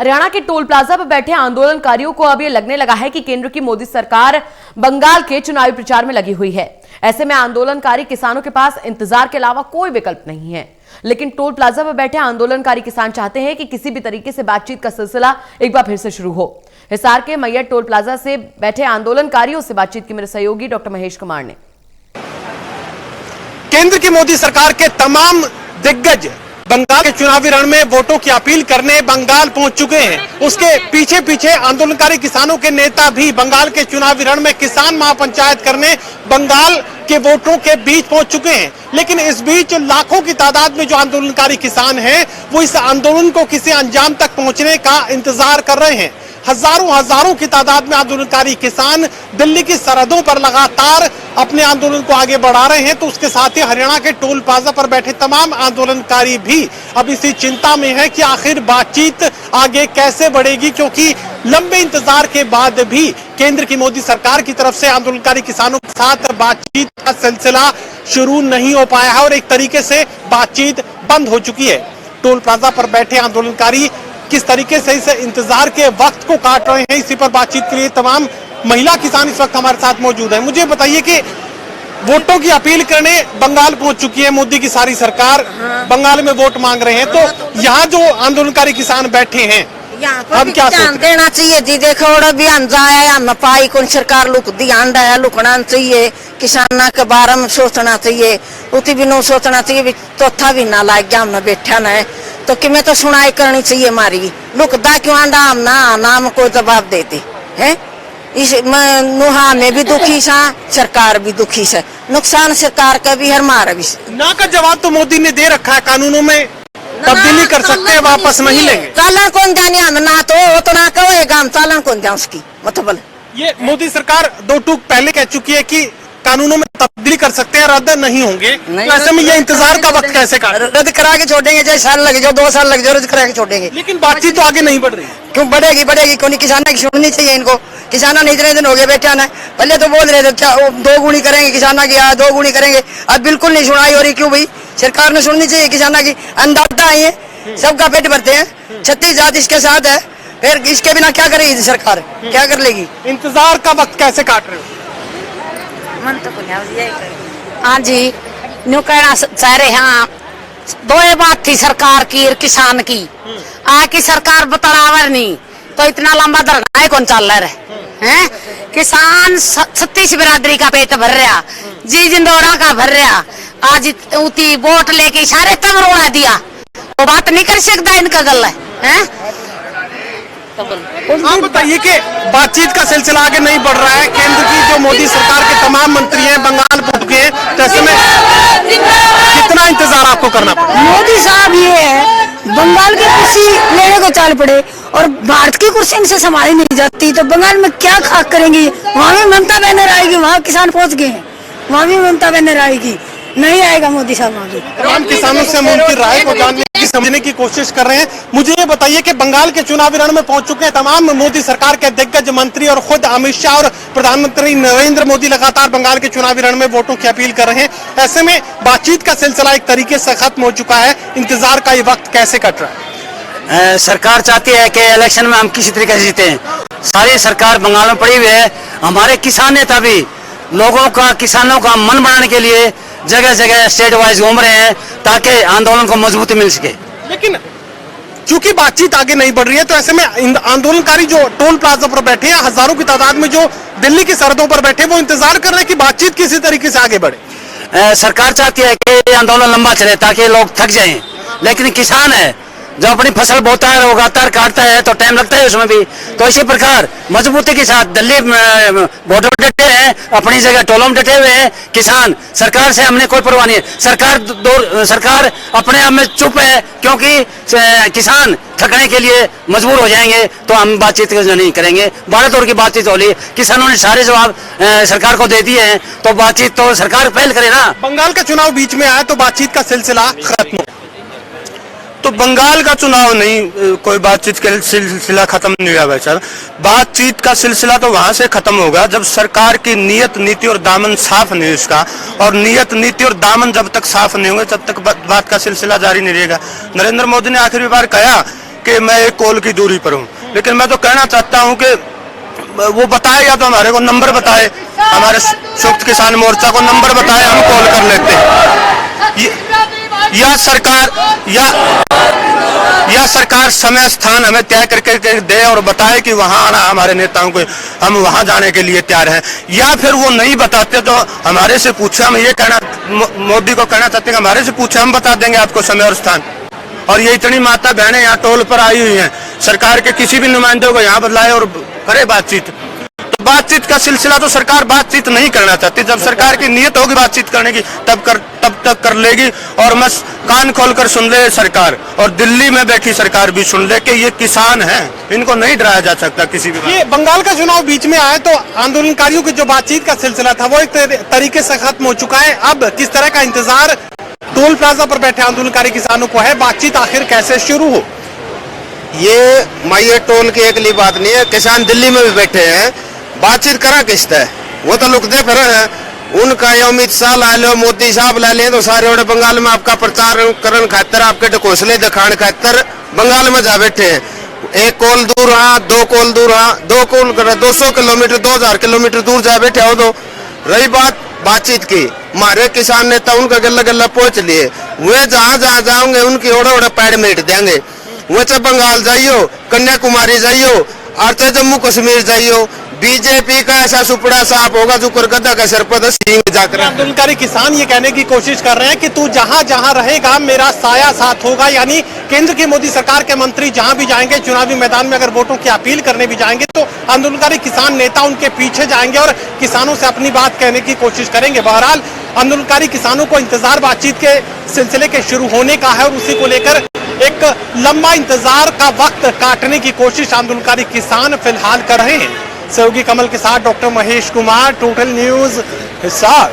हरियाणा के toll plaza पर बैठे आंदोलनकारियों को अब ये लगने लगा है कि केंद्र की मोदी सरकार बंगाल के चुनावी प्रचार में लगी हुई है। ऐसे में आंदोलनकारी किसानों के पास इंतजार के अलावा कोई विकल्प नहीं है। लेकिन टोल प्लाजा पर बैठे आंदोलनकारी किसान चाहते हैं कि किसी भी तरीके से बातचीत का सिलसिला एक बार फिर से शुरू हो। हिसार के मैयर टोल प्लाजा से बैठे आंदोलनकारियों से बातचीत की मेरे सहयोगी डॉक्टर महेश कुमार ने। केंद्र की मोदी सरकार के तमाम दिग्गज बंगाल के चुनावी रण में वोटों की अपील करने बंगाल पहुंच चुके हैं। उसके पीछे पीछे आंदोलनकारी किसानों के नेता भी बंगाल के चुनावी रण में किसान महापंचायत करने बंगाल के वोटरों के बीच पहुंच चुके हैं। लेकिन इस बीच लाखों की तादाद में जो आंदोलनकारी किसान हैं, वो इस आंदोलन को किसी अंजाम तक पहुंचने का इंतजार कर रहे हैं। हजारों की तादाद में आंदोलनकारी किसान दिल्ली की सरहदों पर लगातार अपने आंदोलन को आगे बढ़ा रहे हैं। तो उसके साथ ही हरियाणा के टोल प्लाजा पर बैठे तमाम आंदोलनकारी भी अब इसी चिंता में है कि आखिर बातचीत आगे कैसे बढ़ेगी, क्योंकि लंबे इंतजार के बाद भी केंद्र की मोदी सरकार की तरफ से आंदोलनकारी किसानों के साथ बातचीत का सिलसिला शुरू नहीं हो पाया है और एक तरीके से बातचीत बंद हो चुकी है। टोल प्लाजा पर बैठे आंदोलनकारी किस तरीके से इस इंतजार के वक्त को काट रहे हैं, इसी पर बातचीत के लिए तमाम महिला किसान इस वक्त हमारे साथ मौजूद हैं। मुझे बताइए कि वोटों की अपील करने बंगाल पहुंच चुकी है मोदी की सारी सरकार, बंगाल में वोट मांग रहे हैं, तो यहाँ जो आंदोलनकारी किसान बैठे हैं अब क्या ध्यान देना चाहिए जी। देखो अभियान जाया न पाई कौन सरकार लुक ध्यान डाया लुकना चाहिए, किसाना के बारे में सोचना चाहिए, उती भी नो सोचना चाहिए चौथा भी ना लाग गया हमने बैठा न तो कि मैं तो सुनाई करनी चाहिए हमारी लुकदा क्यों आंडा हम ना नाम को जवाब देते हैं। इस नुहा में भी दुखी सा, सरकार भी दुखी से, नुकसान सरकार का भी हमारा भी। ना का जवाब तो मोदी ने दे रखा है, कानूनों में तब्दीली कर सकते हैं, वापस नहीं लेंगे। चालन कौन जाने हम ना तो ना कहेगा हम चालन कौन जाए उसकी मतलब। ये मोदी सरकार दो टूक पहले कह चुकी है कि कानूनों में तब्दीली कर सकते हैं, रद्द नहीं होंगे। तो ऐसे में ये इंतजार का वक्त कैसे काटें? रद्द करा के छोड़ेंगे, चाहे साल लगे जाओ 2 साल लगे जाओ, रद्द करा के छोड़ेंगे। लेकिन बातचीत तो आगे नहीं बढ़ रही। क्यों बढ़ेगी क्यों किसानों की सुननी चाहिए इनको। किसानों ने इतने दिन हो गए बैठा ना, पहले तो बोल रहे थे क्या 2 गुनी करेंगे किसानों की, 2 गुनी करेंगे, अब बिल्कुल नहीं सुनाई हो रही। क्यों भाई, सरकार ने सुननी चाहिए किसानों की। अंदाजा आई है, सबका पेट भरते हैं, 36 जात इसके साथ है, फिर इसके बिना क्या करेगी सरकार, क्या कर लेगी? इंतजार का वक्त कैसे काट रहे हो? हाँ जी, न्यू कहना चाह रहे हैं, 2 बात थी सरकार की और किसान की। की सरकार बतरावर नहीं तो इतना लंबा धरना कौन चल रहा है। किसान 36 बिरादरी का पेट भर रहा, जी जिंदौरा का भर रहा, आज उती वोट लेके सारे तम रोड़ा दिया, तो बात नहीं कर सकता इनका गल है। आप बताइए कि बातचीत का सिलसिला आगे नहीं बढ़ रहा है। केंद्र की जो मोदी सरकार के तमाम मंत्री हैं बंगाल पहुंच गए हैं, तो ऐसे में कितना इंतजार आपको करना पड़ेगा? मोदी साहब ये है बंगाल की कुर्सी लेने को चल पड़े और भारत की कुर्सी इनसे संभाली नहीं जाती, तो बंगाल में क्या खाक करेंगी। वहाँ भी ममता बनर्जी आएगी, वहाँ किसान पहुंच गए हैं, वहाँ भी ममता बनर्जी आएगी, नहीं आएगा मोदी साहब। वहाँ भी तमाम किसानों से हम उनकी राय को जानने की समझने की कोशिश कर रहे हैं। मुझे ये बताइए कि बंगाल के चुनावी रण में पहुंच चुके हैं तमाम मोदी सरकार के दिग्गज मंत्री और खुद अमित शाह और प्रधानमंत्री नरेंद्र मोदी लगातार बंगाल के चुनावी रण में वोटों की अपील कर रहे हैं। ऐसे में बातचीत का सिलसिला एक तरीके से खत्म हो चुका है। इंतजार का ये वक्त कैसे कट रहा है? सरकार चाहती है कि इलेक्शन में हम किसी तरीके से जीते। सारी सरकार बंगाल में पड़ी हुई है। हमारे किसान नेता भी लोगों का, किसानों का मन बनाने के लिए जगह जगह स्टेट वाइज घूम रहे हैं ताकि आंदोलन को मजबूती मिल सके। लेकिन चूंकि बातचीत आगे नहीं बढ़ रही है, तो ऐसे में आंदोलनकारी जो टोल प्लाजा पर बैठे हैं, हजारों की तादाद में जो दिल्ली की सरहदों पर बैठे, वो इंतजार कर रहे हैं कि बातचीत किसी तरीके से आगे बढ़े। सरकार चाहती है कि आंदोलन लंबा चले ताकि लोग थक जाएं, लेकिन किसान है जो अपनी फसल बोता है, उगाता है, काटता है, तो टाइम लगता है उसमें भी। तो इसी प्रकार मजबूती के साथ दिल्ली बॉर्डर पर डटे हैं, अपनी जगह टोलों में डटे हुए हैं किसान। सरकार से हमने कोई परवाह नहीं है। सरकार अपने आप में चुप है, क्योंकि किसान थकने के लिए मजबूर हो जाएंगे, तो हम बातचीत नहीं करेंगे। 12 दौर की बातचीत हो रही, किसानों ने सारे जवाब सरकार को दे दिए हैं, तो बातचीत तो सरकार पहल करे ना। बंगाल का चुनाव बीच में आया तो बातचीत का सिलसिला खत्म हो। तो बंगाल का चुनाव नहीं, कोई बातचीत का सिलसिला खत्म नहीं हुआ भाई साहब। बातचीत का सिलसिला तो वहां से खत्म होगा जब सरकार की नियत, नीति और दामन साफ नहीं उसका, और नियत, नीति और दामन जब तक साफ नहीं होंगे तब तक बात का सिलसिला जारी नहीं रहेगा। नरेंद्र मोदी ने आखिरी बार कहा कि मैं 1 कॉल की दूरी पर हूँ। लेकिन मैं तो कहना चाहता हूँ कि वो बताए, या तो हमारे को नंबर बताए, हमारे संयुक्त किसान मोर्चा को नंबर बताए, हम कॉल कर लेते हैं। या सरकार समय स्थान हमें तय करके दे और बताए कि वहां आना हमारे नेताओं को, हम वहां जाने के लिए तैयार हैं। या फिर वो नहीं बताते तो हमारे से पूछे, हम ये कहना मोदी को कहना चाहते हैं हमारे से पूछे, हम बता देंगे आपको समय और स्थान। और ये इतनी माता बहनें यहाँ टोल पर आई हुई हैं, सरकार के किसी भी नुमाइंदे को यहाँ बुलाए और करे बातचीत। तो बातचीत का सिलसिला तो सरकार बातचीत नहीं करना चाहती। जब सरकार की नीयत होगी बातचीत करने की तब तक कर लेगी। और मैं कान खोलकर सुन ले सरकार, और दिल्ली में बैठी सरकार भी सुन ले कि ये किसान हैं, इनको नहीं डराया जा सकता किसी भी। ये बंगाल का चुनाव बीच में आया तो आंदोलनकारियों की जो बातचीत का सिलसिला था वो एक तरीके से खत्म हो चुका है। अब किस तरह का इंतजार टोल प्लाजा पर बैठे आंदोलनकारी किसानों को है? बातचीत आखिर कैसे शुरू हो? ये माइये टोल की अकेली बात नहीं है, किसान दिल्ली में भी बैठे हैं, बातचीत करा किस्त है, वो तो लुकते फिर हैं। उनका ये अमित शाह ला लो, मोदी साहब ला ले, तो सारे बड़े बंगाल में आपका प्रचार करने खातर, आपके ढकोसले दिखाने खातर बंगाल में जा बैठे हैं। 1 कॉल दूर हाँ, 2 कॉल दूर हाँ, 2 कॉल 200 किलोमीटर 2000 किलोमीटर दूर जा बैठे हो। तो रही बातचीत की, हमारे किसान नेता उनका गला गला पहुंच लिए, वे जहाँ जहाँ जाओगे उनकी ओढ़े पैर मेट देंगे। वो चाहे बंगाल जाइयो, कन्याकुमारी जाइयो, और चाहे जम्मू कश्मीर जाइयो, बीजेपी का ऐसा सुपड़ा साफ होगा जो कोलकाता का सिर पर सींग जाकर। आंदोलनकारी किसान ये कहने की कोशिश कर रहे हैं कि तू जहां जहां रहेगा मेरा साया साथ होगा। यानी केंद्र की मोदी सरकार के मंत्री जहां भी जाएंगे, चुनावी मैदान में अगर वोटों की अपील करने भी जाएंगे तो आंदोलनकारी किसान नेता उनके पीछे जाएंगे और किसानों से अपनी बात कहने की कोशिश करेंगे। बहरहाल आंदोलनकारी किसानों को इंतजार बातचीत के सिलसिले के शुरू होने का है और उसी को लेकर एक लंबा इंतजार का वक्त काटने की कोशिश आंदोलनकारी किसान फिलहाल कर रहे हैं। सहयोगी कमल के साथ doctor Mahesh Kumar, total news Hisar.